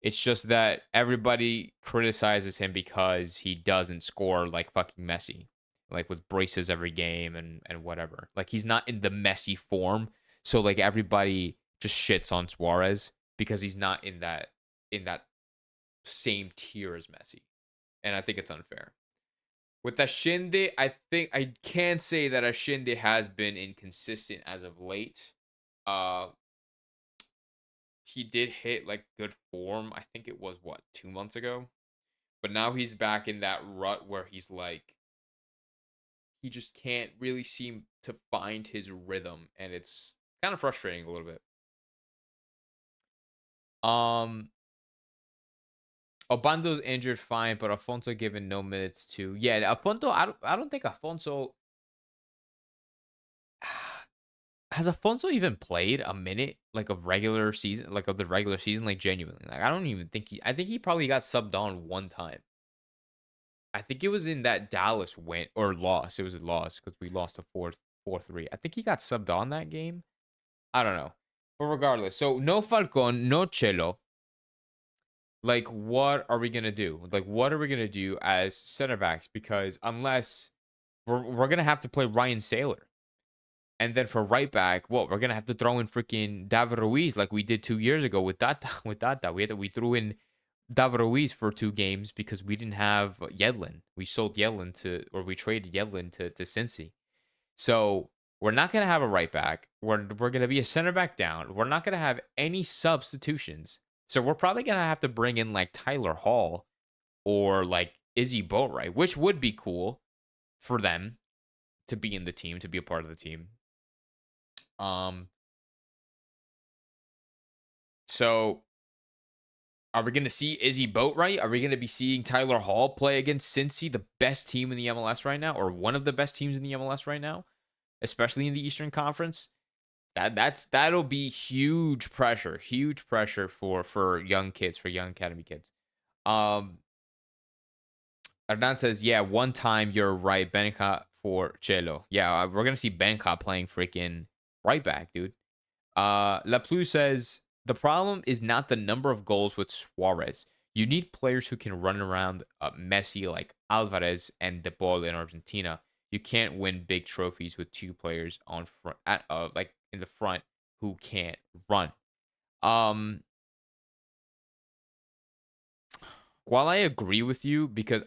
A: It's just that everybody criticizes him because he doesn't score like fucking Messi, like with braces every game and whatever. Like he's not in the Messi form, so like everybody just shits on Suarez because he's not in that same tier as Messi, and I think it's unfair. With Ashinde, I think I can say that Ashinde has been inconsistent as of late. Uh, he did hit like good form. I think it was what 2 months ago, but now he's back in that rut where he's like he just can't really seem to find his rhythm, and it's kind of frustrating a little bit. Um, Obando's injured, fine, but Afonso given no minutes to. Yeah, Afonso. I don't think Afonso has Afonso even played a minute like of regular season, like of the regular season, like genuinely. Like I don't even think I think he probably got subbed on one time. I think it was in that Dallas win or loss. It was a loss because we lost a 4-3. I think he got subbed on that game. I don't know. But regardless, so no Falcon, no Chelo. Like, what are we gonna do? Like, what are we gonna do as center backs? Because unless we're gonna have to play Ryan Saylor. And then for right back, what we're gonna have to throw in freaking David Ruiz like we did 2 years ago with Data. With Data, we threw in David Ruiz for 2 games because we didn't have Yedlin. We sold Yedlin or we traded Yedlin to Cincy. So we're not gonna have a right back. We're gonna be a center back down. We're not gonna have any substitutions. So we're probably gonna have to bring in like Tyler Hall or like Izzy Boatwright, which would be cool for them to be in the team, to be a part of the team. Um, so are we going to see Izzy Boatwright? Are we going to be seeing Tyler Hall play against Cincy, the best team in the MLS right now, or one of the best teams in the MLS right now, especially in the Eastern Conference? That'll be huge pressure for young kids, for young academy kids. Hernan says, yeah, one time you're right, Benja for Chelo. Yeah, we're gonna see Benja playing freaking right back, dude. La Plus says the problem is not the number of goals with Suarez. You need players who can run around Messi like Alvarez and De Paul in Argentina. You can't win big trophies with two players on front, like in the front who can't run. Um, while I agree with you, because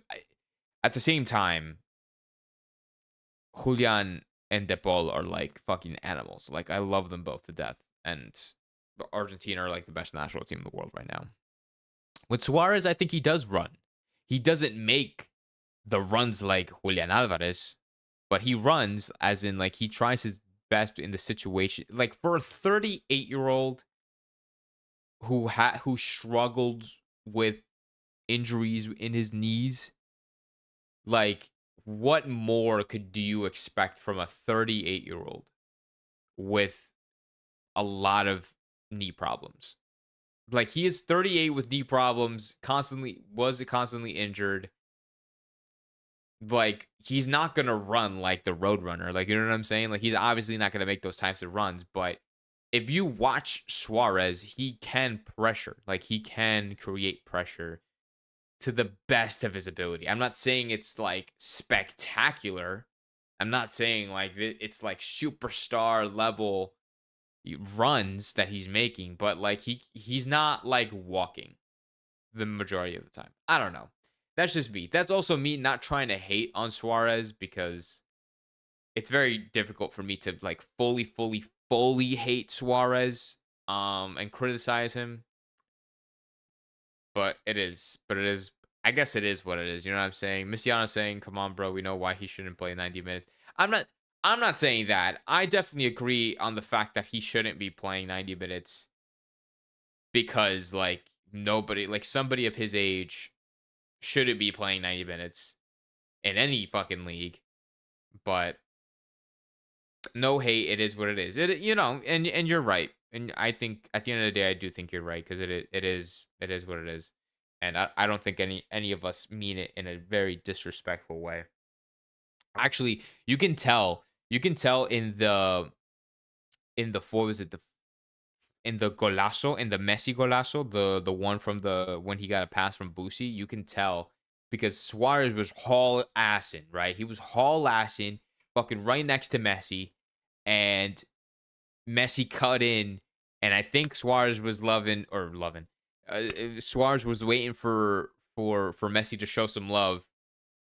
A: at the same time, Julian and De Paul are like fucking animals. Like I love them both to death, and Argentina are like the best national team in the world right now. With Suarez, I think he does run. He doesn't make the runs like Julian Alvarez, but he runs as in like he tries his best in the situation. Like for a 38-year-old who struggled with injuries in his knees, like what more do you expect from a 38-year-old with a lot of knee problems? Like he is 38 with knee problems, constantly injured. Like he's not gonna run like the road runner. Like you know what I'm saying? Like he's obviously not gonna make those types of runs. But if you watch Suarez, he can pressure. Like he can create pressure to the best of his ability. I'm not saying it's like spectacular. I'm not saying like it's like superstar level runs that he's making, but like he's not like walking the majority of the time. I don't know. That's just me. That's also me not trying to hate on Suarez because it's very difficult for me to like fully hate Suarez and criticize him. But it is I guess it is what it is. You know what I'm saying? Messiano's saying, "Come on, bro. We know why he shouldn't play 90 minutes." I'm not. I'm not saying that. I definitely agree on the fact that he shouldn't be playing 90 minutes because, like, nobody, like somebody of his age, shouldn't be playing 90 minutes in any fucking league. But no hate. It is what it is. And you're right. And I think at the end of the day, I do think you're right because it is what it is. And I don't think any of us mean it in a very disrespectful way. Actually, you can tell in the what was it, in the golazo, in the Messi golazo, the one from the when he got a pass from Busi, you can tell because Suarez was haul assing, right? He was haul assing, fucking right next to Messi, and Messi cut in, and I think Suarez was loving. Suarez was waiting for Messi to show some love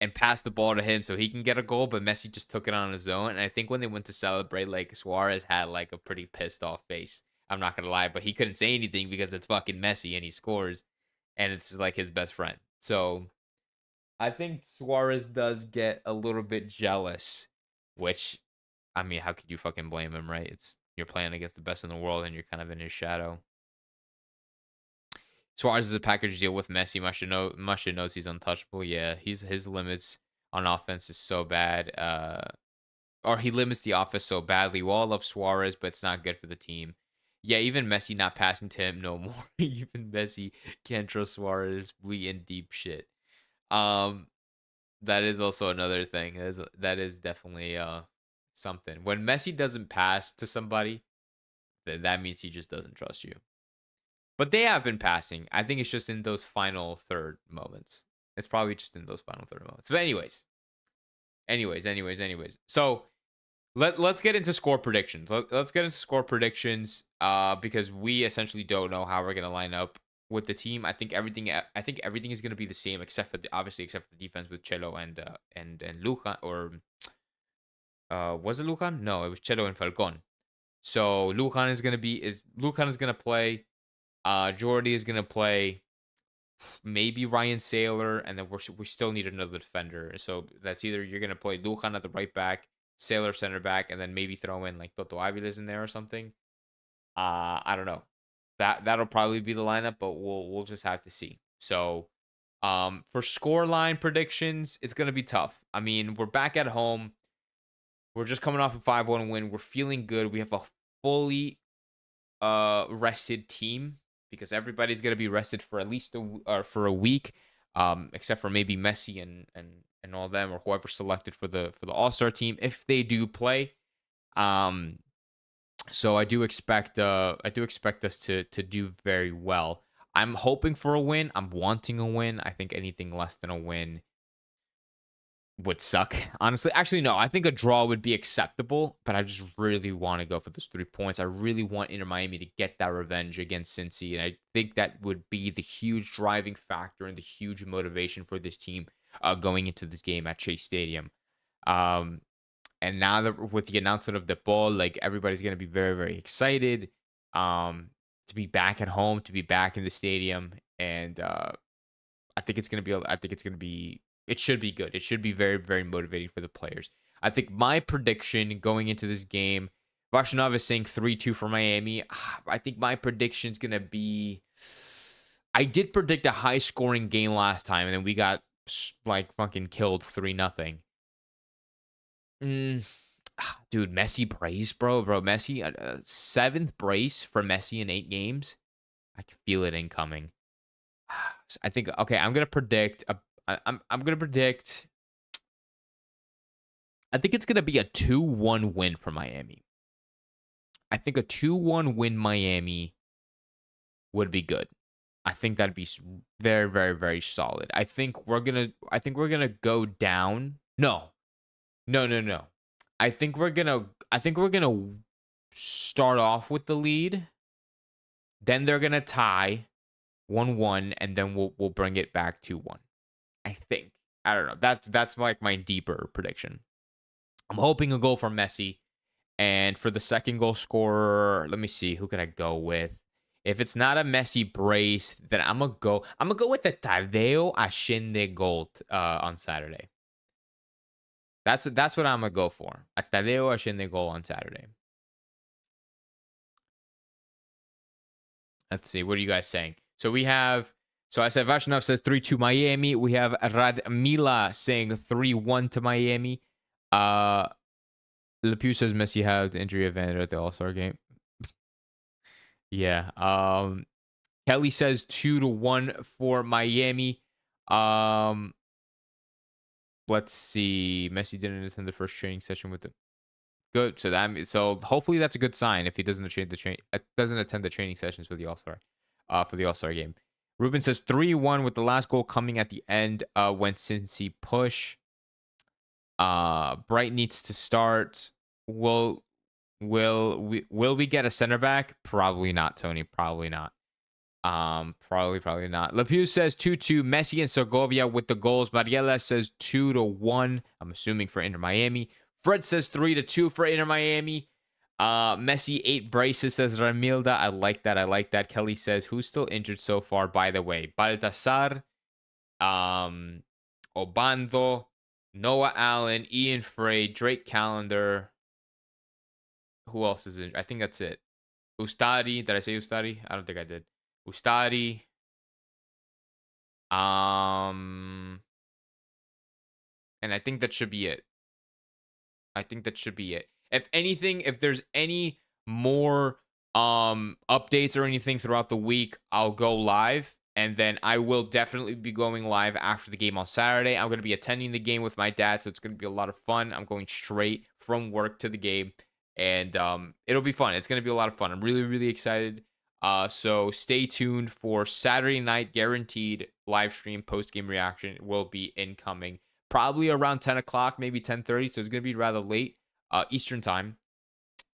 A: and pass the ball to him so he can get a goal, but Messi just took it on his own. And I think when they went to celebrate, like Suarez had like a pretty pissed off face. I'm not gonna lie, but he couldn't say anything because it's fucking Messi and he scores, and it's like his best friend. So I think Suarez does get a little bit jealous, which I mean, how could you fucking blame him, right? It's you're playing against the best in the world and you're kind of in his shadow. Suarez is a package deal with Messi. Musha knows he's untouchable. Yeah, his limits on offense is so bad. Or he limits the offense so badly. We all love Suarez, but it's not good for the team. Yeah, even Messi not passing to him no more. Even Messi can't trust Suarez. We in deep shit. Um, that is also another thing. That is definitely something. When Messi doesn't pass to somebody, then that means he just doesn't trust you. But they have been passing. I think it's just in those final third moments. It's probably just in those final third moments. But anyways. So let's get into score predictions. Let's get into score predictions. Because we essentially don't know how we're gonna line up with the team. I think everything is gonna be the same except for except for the defense with Chelo and Luca, or was it Lucan? No, it was Chelo and Falcon. So Lucan is gonna play. Jordy is gonna play. Maybe Ryan Sailor, and then we still need another defender. So that's either you're gonna play Lujan at the right back, Sailor center back, and then maybe throw in like Toto Avila's in there or something. I don't know. That'll probably be the lineup, but we'll just have to see. So, for scoreline predictions, it's gonna be tough. I mean, we're back at home. We're just coming off a 5-1 win. We're feeling good. We have a fully rested team because everybody's gonna be rested for at least for a week, except for maybe Messi and all them or whoever selected for the All Star team if they do play. Um, so I do expect us to do very well. I'm hoping for a win. I'm wanting a win. I think anything less than a win would suck, honestly. Actually, no, I think a draw would be acceptable, but I just really want to go for those 3 points. I really want Inter Miami to get that revenge against Cincy, and I think that would be the huge driving factor and the huge motivation for this team going into this game at Chase Stadium. Um, and now that with the announcement of De Paul, like everybody's gonna be very, very excited to be back at home, to be back in the stadium, and it should be good. It should be very, very motivating for the players. I think my prediction going into this game, Varshnov is saying 3-2 for Miami. I think my prediction is going to be, I did predict a high scoring game last time, and then we got like fucking killed 3-0. Mm, dude, Messi brace, bro. Messi, seventh brace for Messi in 8 games. I can feel it incoming. I think, okay, I'm going to predict I'm gonna predict. I think it's gonna be a 2-1 win for Miami. I think a 2-1 win Miami would be good. I think that'd be very, very, very solid. I think we're gonna go down. No, no, no, no. I think we're gonna start off with the lead. Then they're gonna tie 1-1, and then we'll bring it back 2-1. I think. I don't know. That's like my deeper prediction. I'm hoping a goal from Messi. And for the second goal scorer, let me see. Who can I go with? If it's not a Messi brace, then I'm gonna go with the Tadeo Ashende goal on Saturday. That's what I'm gonna go for. A Tadeo Ashende goal on Saturday. Let's see. What are you guys saying? So we have. So I said Vashnov says 3-2 Miami. We have Radmila saying 3-1 to Miami. Lepew says Messi had the injury advantage at the All-Star game. Yeah. Kelly says 2-1 for Miami. Let's see. Messi didn't attend the first training session with them. Good. So hopefully that's a good sign if he doesn't attend the training sessions for the All-Star game. Ruben says 3-1 with the last goal coming at the end when Cincy push. Bright needs to start. Will we get a center back? Probably not, Tony. Probably not. Probably not. Lepew says 2-2. Messi and Segovia with the goals. Mariela says 2-1. I'm assuming for Inter Miami. Fred says 3-2 for Inter Miami. Messi 8 braces, says Ramilda. I like that. Kelly says, who's still injured so far, by the way? Baltasar, Obando, Noah Allen, Ian Frey, Drake Callender. Who else is injured? I think that's it. Ustadi. Did I say Ustadi? I don't think I did. Ustadi. And I think that should be it. If anything, if there's any more updates or anything throughout the week, I'll go live. And then I will definitely be going live after the game on Saturday. I'm going to be attending the game with my dad, so it's going to be a lot of fun. I'm going straight from work to the game, and it'll be fun. It's going to be a lot of fun. I'm really, really excited. So stay tuned for Saturday night, guaranteed live stream post-game reaction will be incoming. Probably around 10 o'clock, maybe 10:30. So it's going to be rather late Eastern time.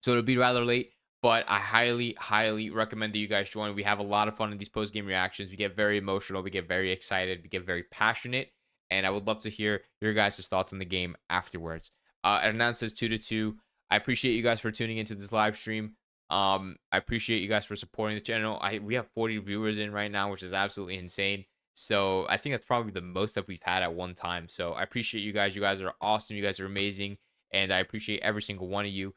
A: So it'll be rather late. But I highly, highly recommend that you guys join. We have a lot of fun in these post-game reactions. We get very emotional. We get very excited. We get very passionate. And I would love to hear your guys' thoughts on the game afterwards. Hernan says 2-2. I appreciate you guys for tuning into this live stream. I appreciate you guys for supporting the channel. We have 40 viewers in right now, which is absolutely insane. So I think that's probably the most that we've had at one time. So I appreciate you guys. You guys are awesome. You guys are amazing. And I appreciate every single one of you.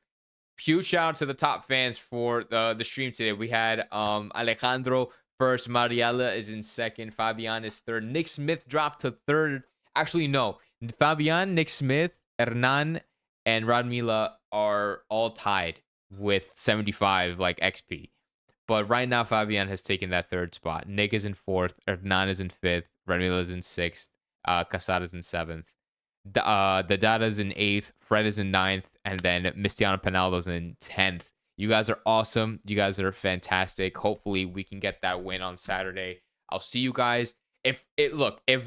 A: Huge shout out to the top fans for the stream today. We had Alejandro first, Mariela is in second, Fabian is third, Nick Smith dropped to third. Actually, no, Fabian, Nick Smith, Hernan, and Radmila are all tied with 75 like XP. But right now, Fabian has taken that third spot. Nick is in fourth, Hernan is in fifth, Radmila is in sixth, Casada is in seventh. The Dada's in 8th, Fred is in 9th, and then Mistiano Penaldo's in 10th. You guys are awesome. You guys are fantastic. Hopefully we can get that win on Saturday. I'll see you guys. If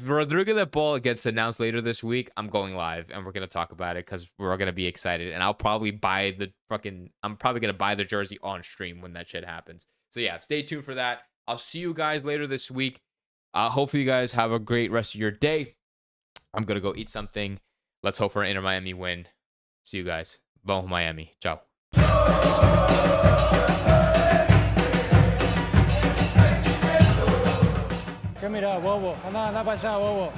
A: Rodrigo De Paul gets announced later this week, I'm going live and we're gonna talk about it because we're gonna be excited. And I'll probably buy I'm probably gonna buy the jersey on stream when that shit happens. So yeah, stay tuned for that. I'll see you guys later this week. Hopefully you guys have a great rest of your day. I'm going to go eat something. Let's hope for an Inter Miami win. See you guys. Vamos Miami. Ciao.
C: ¿Qué mira, bobo? Anda para allá, bobo.